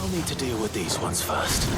I'll need to deal with these ones first.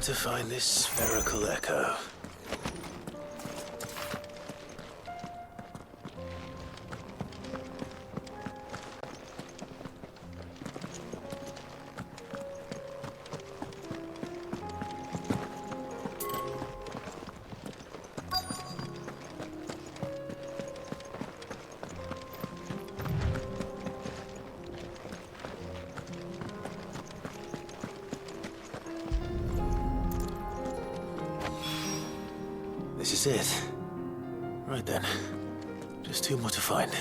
To find this spherical echo. This is it. Right then. Just two more to find.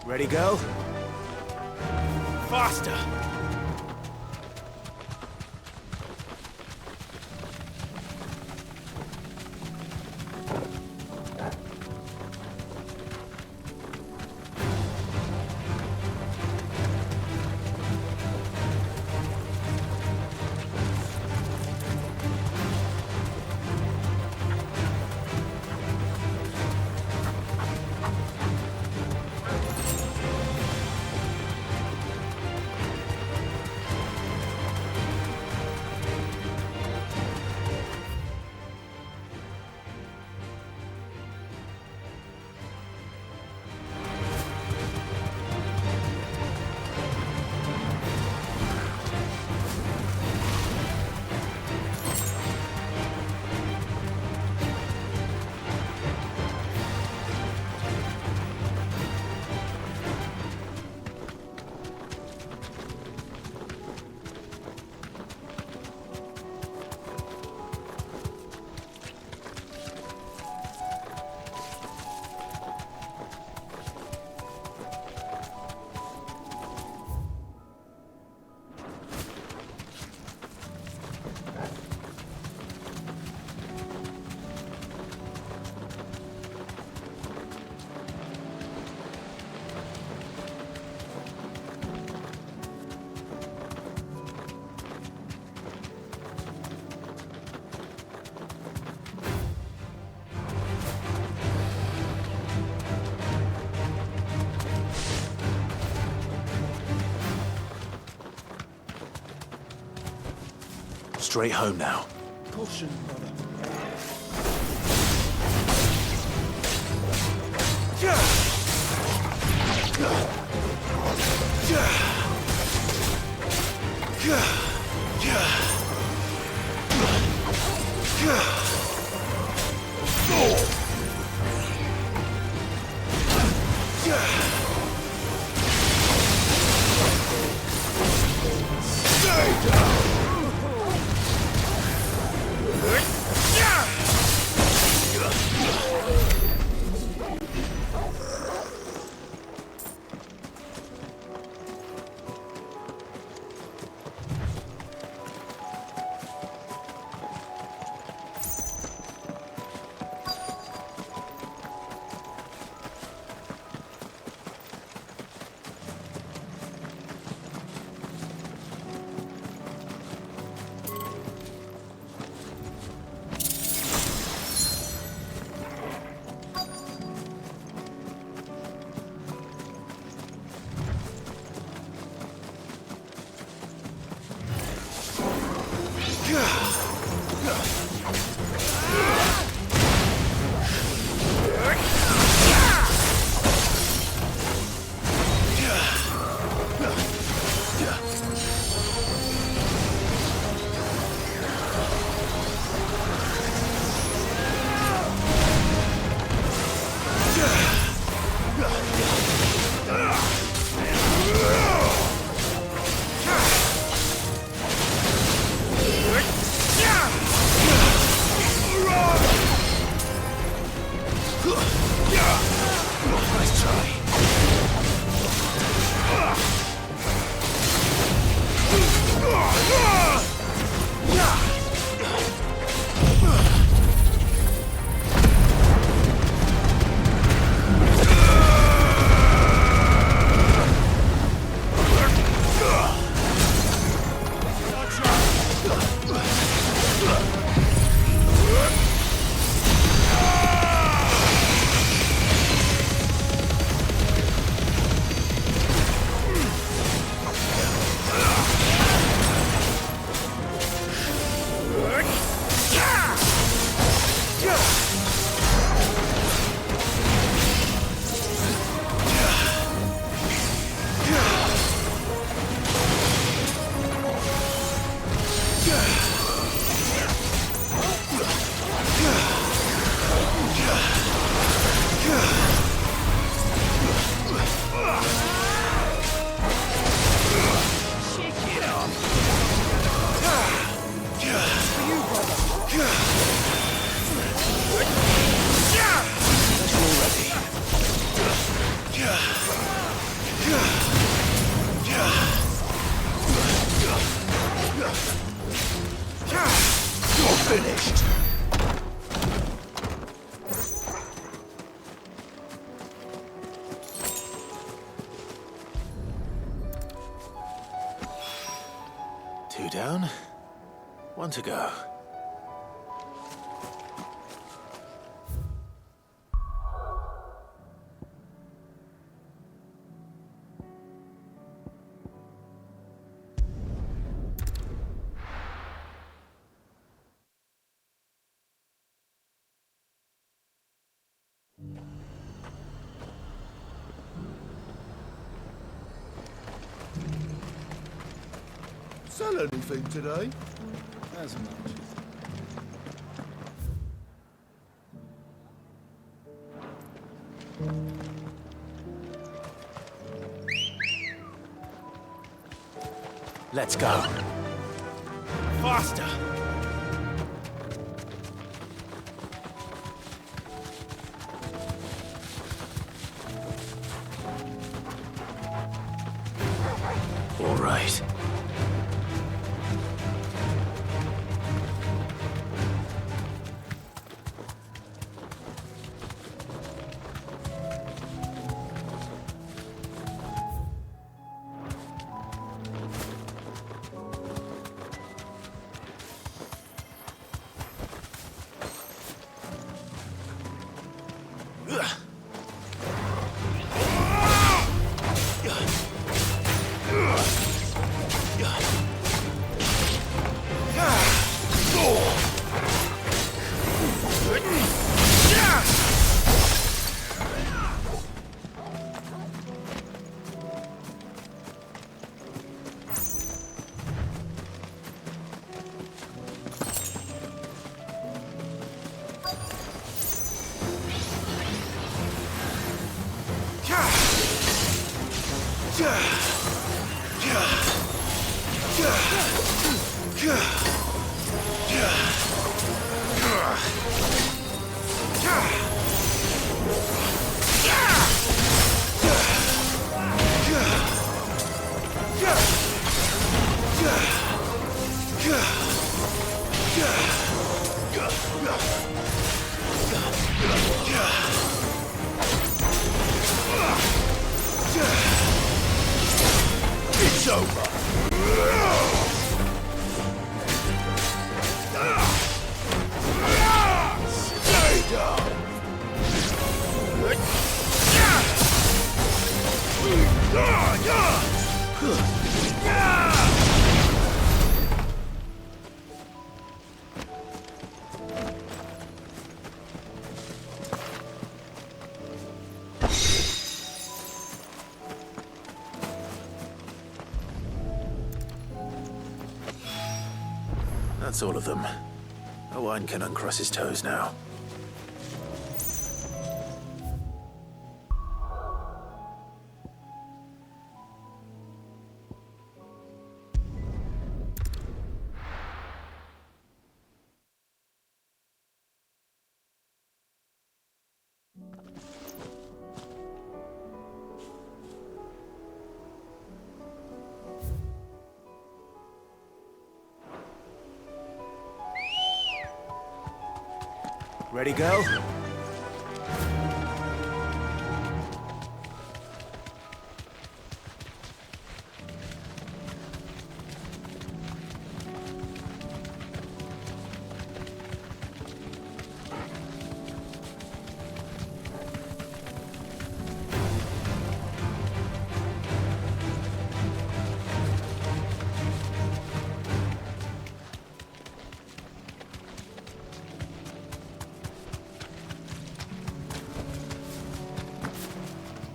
Ready, go? Faster! Straight home now. Caution, brother. Stay down! 2 down, 1 to go. Sell anything today? As much. Let's go. Faster! All right. It's over. Stay down. That's all of them. Owen can uncross his toes now. Ready, go?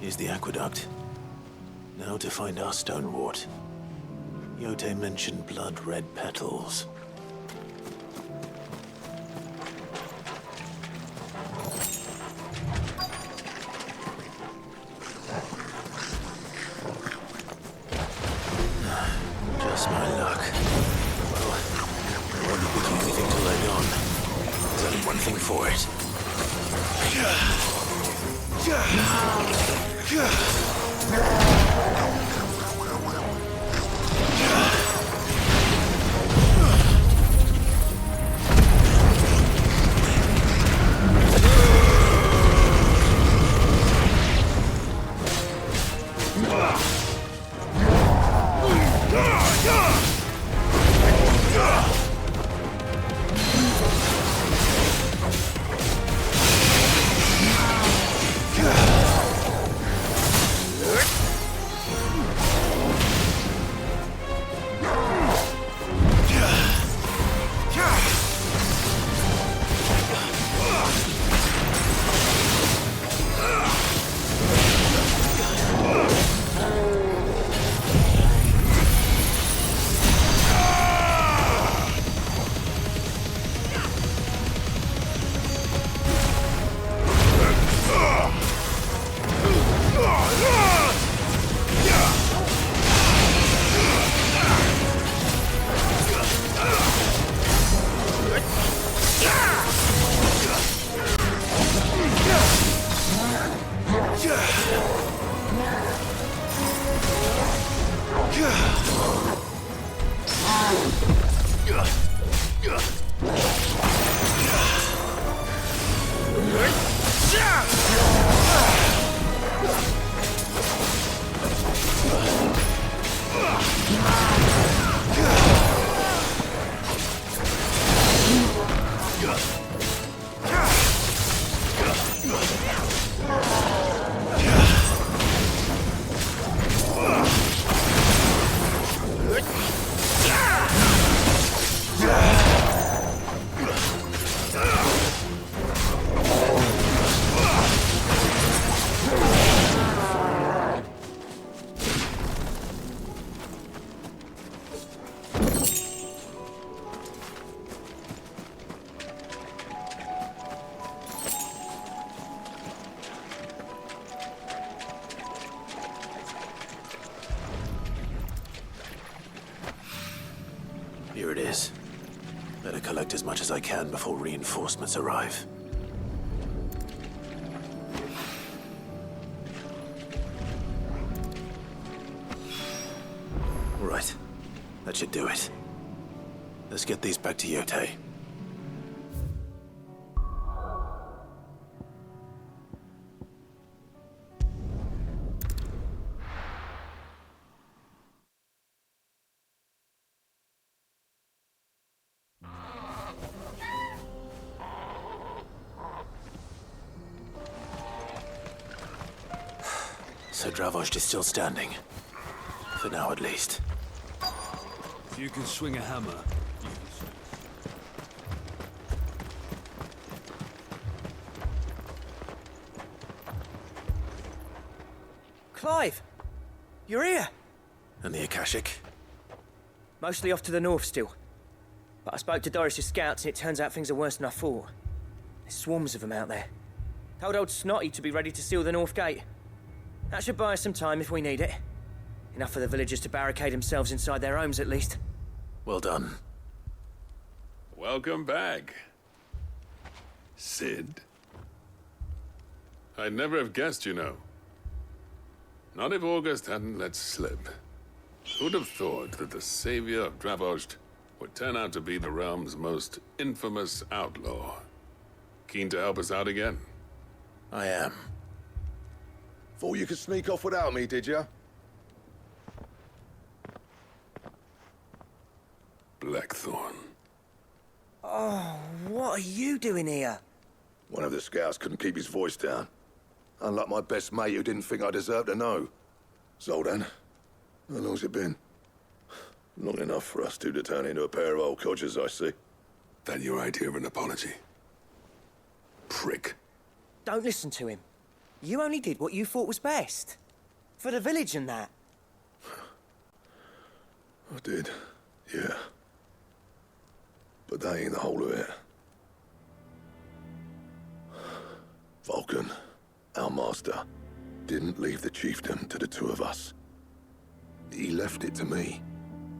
Here's the aqueduct. Now to find our stonewort. Yote mentioned blood-red petals. Just my luck. Well, I won't be picking anything till they're gone. There's only one thing for it. Here it is. Better collect as much as I can before reinforcements arrive. Right. That should do it. Let's get these back to Yote. So Dravozd is still standing. For now, at least. If you can swing a hammer, you can swing. Clive! You're here! And the Akashic? Mostly off to the north still. But I spoke to Doris's scouts and it turns out things are worse than I thought. There's swarms of them out there. Told old Snotty to be ready to seal the north gate. That should buy us some time if we need it. Enough for the villagers to barricade themselves inside their homes at least. Well done. Welcome back, Sid. I'd never have guessed, you know. Not if August hadn't let slip. Who'd have thought that the savior of Dravozd would turn out to be the realm's most infamous outlaw? Keen to help us out again? I am. Thought you could sneak off without me, did ya? Blackthorne. Oh, what are you doing here? One of the scouts couldn't keep his voice down. Unlike my best mate who didn't think I deserved to know. Zoldan, how long's it been? Long enough for us two to turn into a pair of old codgers, I see. That your idea of an apology? Prick. Don't listen to him. You only did what you thought was best. For the village and that. I did, yeah. But that ain't the whole of it. Vulcan, our master, didn't leave the chiefdom to the two of us. He left it to me.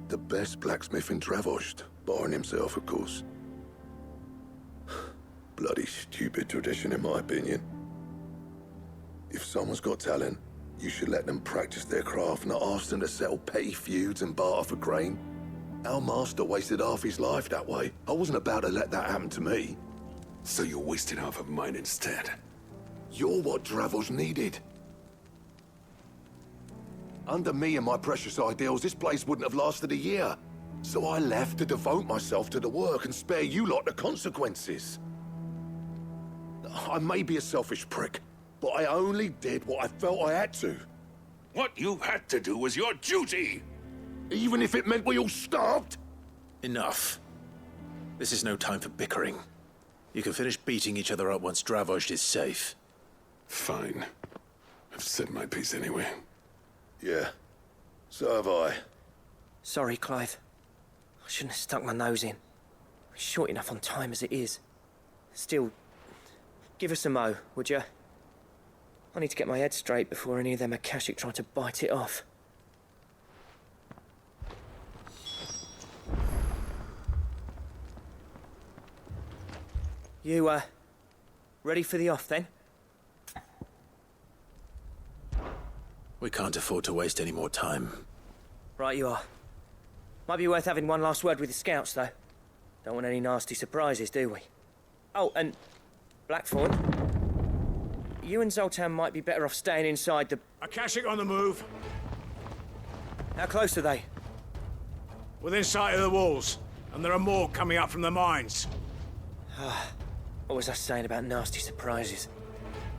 The best blacksmith in Dravozd, barring himself, of course. Bloody stupid tradition, in my opinion. If someone's got talent, you should let them practice their craft, not ask them to settle petty feuds and barter for grain. Our master wasted half his life that way. I wasn't about to let that happen to me. So you wasted half of mine instead? You're what Dravozd needed. Under me and my precious ideals, this place wouldn't have lasted a year. So I left to devote myself to the work and spare you lot the consequences. I may be a selfish prick, but I only did what I felt I had to. What you had to do was your duty! Even if it meant we all starved? Enough. This is no time for bickering. You can finish beating each other up once Dravozd is safe. Fine. I've said my piece anyway. Yeah, so have I. Sorry, Clive. I shouldn't have stuck my nose in. We're short enough on time as it is. Still, give us a mo, would you? I need to get my head straight before any of them Akashic try to bite it off. You, ready for the off, then? We can't afford to waste any more time. Right you are. Might be worth having one last word with the scouts, though. Don't want any nasty surprises, do we? Oh, and Blackthorne, you and Zoltan might be better off staying inside the... Akashic on the move. How close are they? Within sight of the walls. And there are more coming up from the mines. What was I saying about nasty surprises?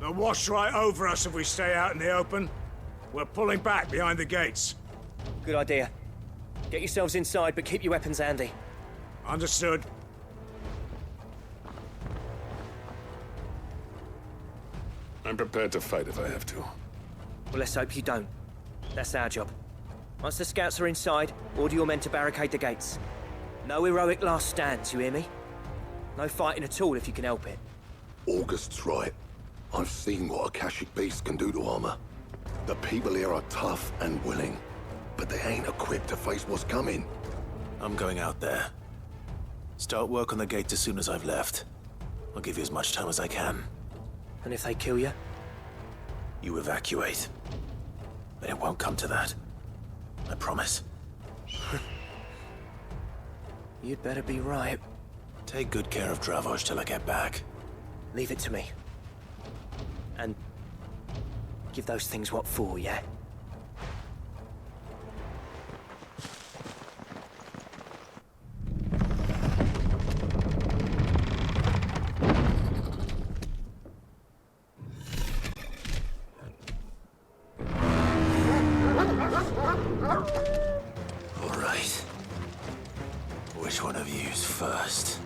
They'll wash right over us if we stay out in the open. We're pulling back behind the gates. Good idea. Get yourselves inside, but keep your weapons handy. Understood. I'm prepared to fight if I have to. Well, let's hope you don't. That's our job. Once the scouts are inside, order your men to barricade the gates. No heroic last stands, you hear me? No fighting at all if you can help it. August's right. I've seen what Akashic beasts can do to armor. The people here are tough and willing, but they ain't equipped to face what's coming. I'm going out there. Start work on the gate as soon as I've left. I'll give you as much time as I can. And if they kill you? You evacuate. But it won't come to that. I promise. You'd better be right. Take good care of Dravozd till I get back. Leave it to me. And give those things what for, yeah? All right. Which one of you's first?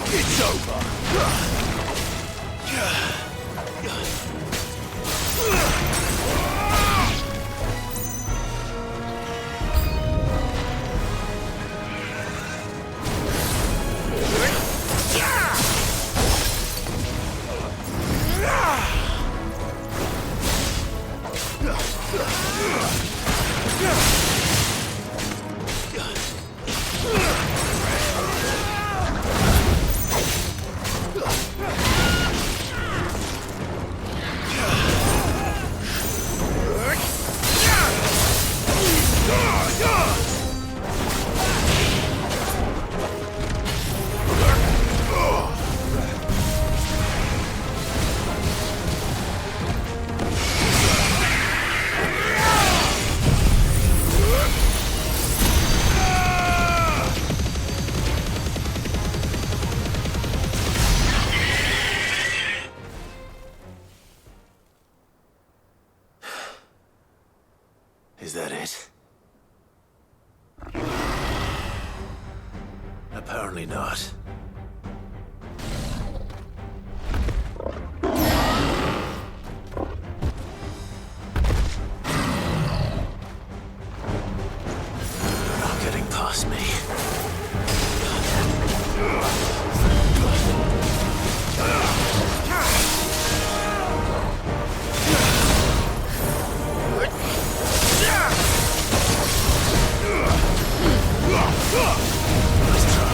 It's over. Is that it? Apparently not. You're not getting past me. Nice try.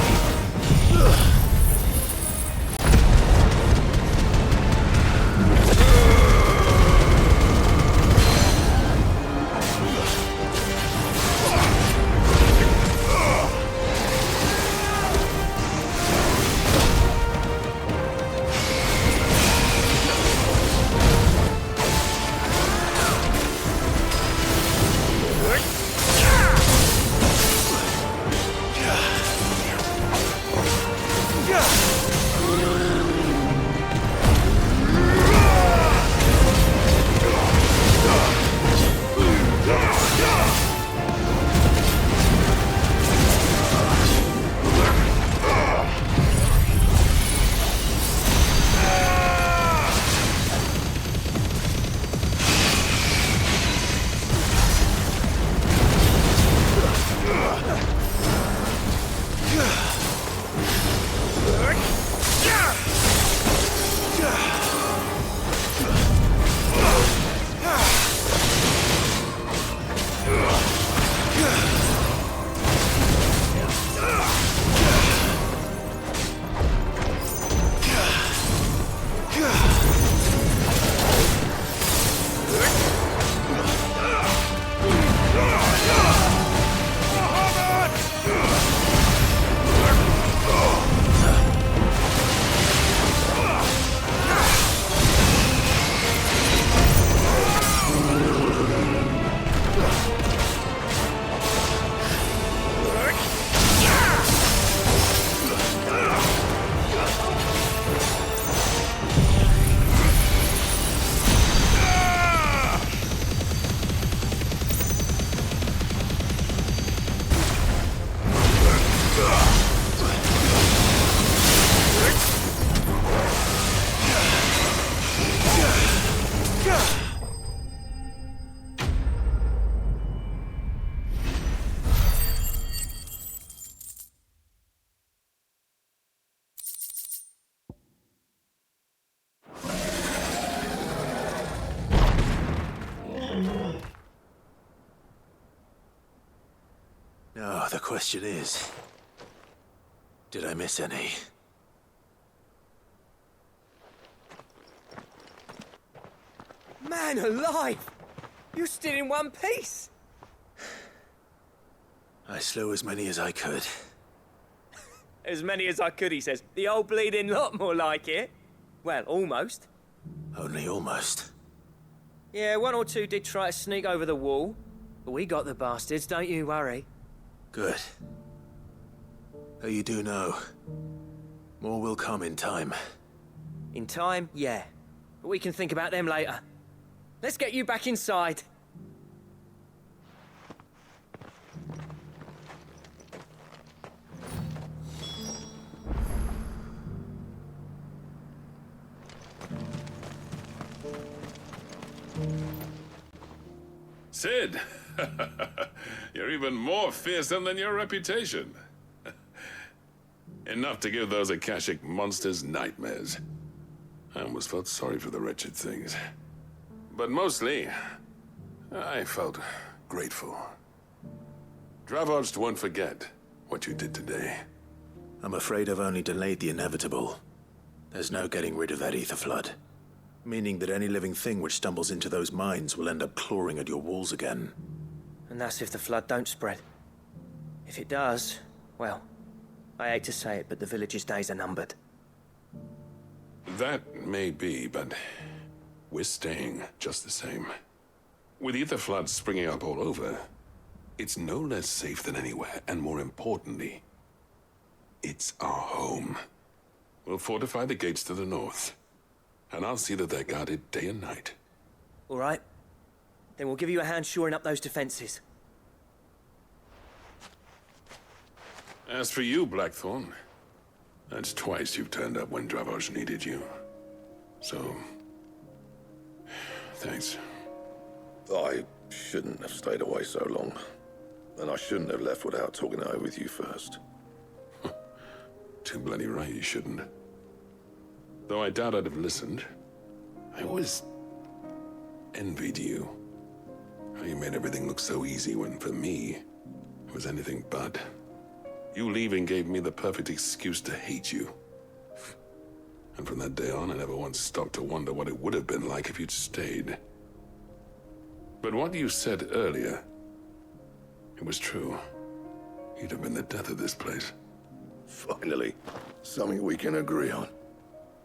question is, did I miss any? Man alive! You're still in one piece! I slew as many as I could. As many as I could, he says. The old bleeding lot, more like it. Well, almost. Only almost. Yeah, one or two did try to sneak over the wall. But we got the bastards, don't you worry. Good. Though you do know, more will come in time. In time, yeah. But we can think about them later. Let's get you back inside. Sid! You're even more fearsome than your reputation. Enough to give those Akashic monsters nightmares. I almost felt sorry for the wretched things. But mostly, I felt grateful. Dravozd won't forget what you did today. I'm afraid I've only delayed the inevitable. There's no getting rid of that ether flood. Meaning that any living thing which stumbles into those mines will end up clawing at your walls again. And that's if the flood don't spread. If it does, well, I hate to say it, but the village's days are numbered. That may be, but we're staying just the same. With ether floods springing up all over, it's no less safe than anywhere, and more importantly, it's our home. We'll fortify the gates to the north, and I'll see that they're guarded day and night. All right. Then we'll give you a hand shoring up those defenses. As for you, Blackthorne, that's twice you've turned up when Dravozd needed you. So, thanks. I shouldn't have stayed away so long. And I shouldn't have left without talking it over with you first. Too bloody right you shouldn't. Though I doubt I'd have listened. I always envied you. How you made everything look so easy when, for me, it was anything but. You leaving gave me the perfect excuse to hate you. And from that day on, I never once stopped to wonder what it would have been like if you'd stayed. But what you said earlier, it was true. You'd have been the death of this place. Finally, something we can agree on.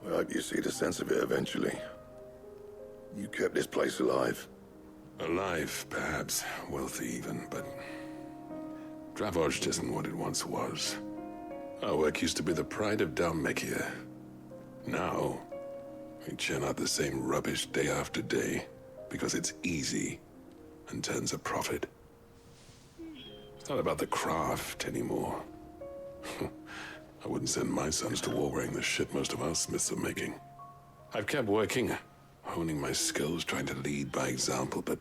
I hope you see the sense of it eventually. You kept this place alive. Alive, perhaps. Wealthy even, but Dravozd isn't what it once was. Our work used to be the pride of Dalmekia. Now, we churn out the same rubbish day after day because it's easy and turns a profit. It's not about the craft anymore. I wouldn't send my sons to war wearing the shit most of our smiths are making. I've kept working, honing my skills, trying to lead by example, but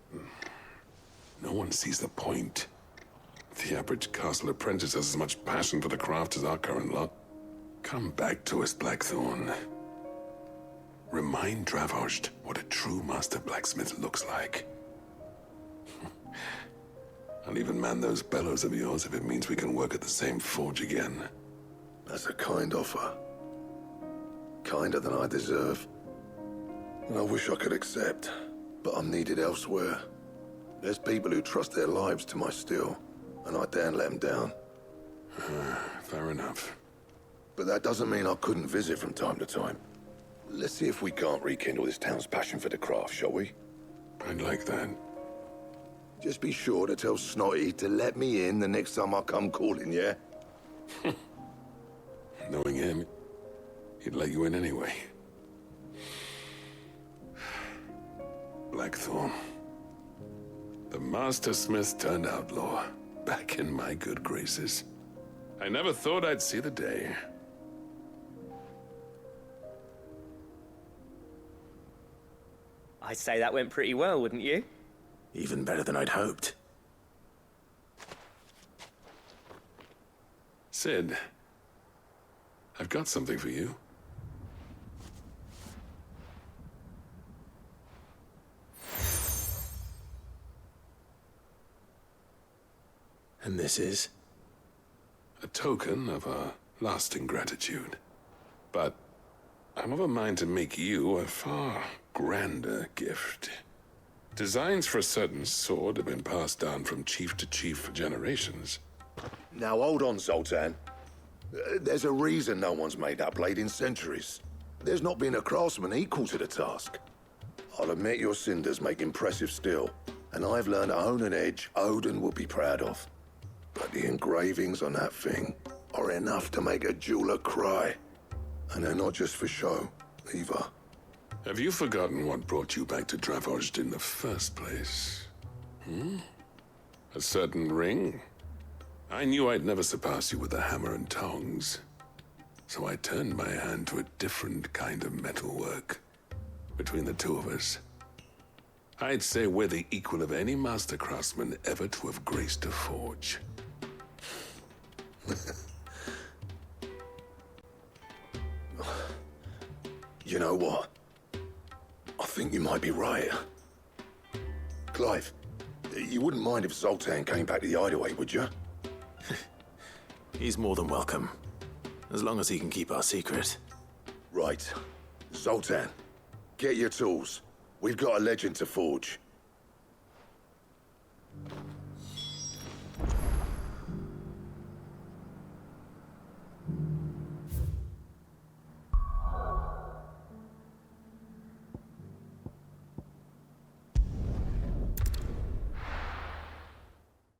no one sees the point. The average castle apprentice has as much passion for the craft as our current lot. Come back to us, Blackthorne. Remind Dravozd what a true master blacksmith looks like. I'll even man those bellows of yours if it means we can work at the same forge again. That's a kind offer. Kinder than I deserve. And I wish I could accept, but I'm needed elsewhere. There's people who trust their lives to my steel, and I daren't let them down. Fair enough. But that doesn't mean I couldn't visit from time to time. Let's see if we can't rekindle this town's passion for the craft, shall we? I'd like that. Just be sure to tell Snotty to let me in the next time I come calling, yeah? Knowing him, he'd let you in anyway. Blackthorne. The master smith turned outlaw, back in my good graces. I never thought I'd see the day. I'd say that went pretty well, wouldn't you? Even better than I'd hoped. Sid, I've got something for you. And this is? token of our lasting gratitude. But I'm of a mind to make you a far grander gift. Designs for a certain sword have been passed down from chief to chief for generations. Now hold on, Zoltan. There's a reason no one's made that blade in centuries. There's not been a craftsman equal to the task. I'll admit your cinders make impressive steel, and I've learned to own an edge Odin will be proud of. But the engravings on that thing are enough to make a jeweler cry. And they're not just for show, either. Have you forgotten what brought you back to Dravozd in the first place? A certain ring? I knew I'd never surpass you with a hammer and tongs. So I turned my hand to a different kind of metalwork. Between the two of us, I'd say we're the equal of any master craftsman ever to have graced a forge. You know what? I think you might be right. Clive, you wouldn't mind if Zoltan came back to the Hideaway, would you? He's more than welcome. As long as he can keep our secret. Right. Zoltan, get your tools. We've got a legend to forge.